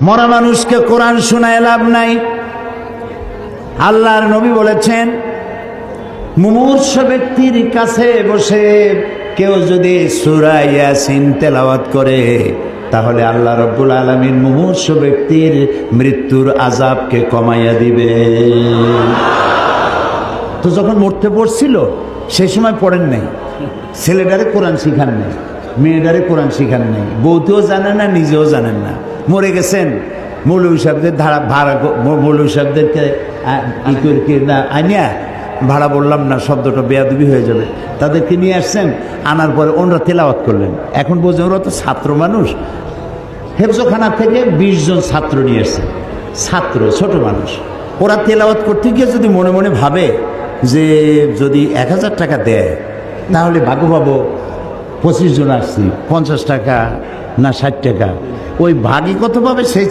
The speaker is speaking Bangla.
মরা মানুষকে কোরআন শোনায় লাভ নাই। আল্লাহর নবী বলেছেন, মুমূর্ষ ব্যক্তির কাছে বসে কেউ যদি সূরা ইয়াসিন তেলাওয়াত করে তাহলে আল্লাহ রাব্বুল আলামিন মুমূর্ষ ব্যক্তির মৃত্যুর আযাবকে কমাইয়া দিবে। তো যখন মরতে পড়ছিল সেই সময় পড়েন নাই, ছেলেটারে কোরআন শিখান নাই, মেয়েটারে কোরআন শিখান নাই, বউতেও জানেন না, নিজেও জানেন না, মরে গেছেন। মৌলভী সাহেবদের মৌলভী সাহেবদেরকে আনিয়া, ভাড়া বললাম না, শব্দটা বেয়াদবি হয়ে যাবে, তাদেরকে নিয়ে আসছেন, আনার পরে ওনারা তেলাওয়াত করলেন। এখন বোঝেন ওরা তো ছাত্র মানুষ, হেফজখানা থেকে 20 জন ছাত্র নিয়ে আসছেন, ছাত্র ছোট মানুষ। ওরা তেলাওয়াত করতে গিয়ে যদি মনে মনে ভাবে যে যদি 1000 টাকা দেয় তাহলে ভাগ্য পাবো, 25 জন আসছি, 50 টাকা না 60 টাকা, ওই ভাগই কত পাবে সেই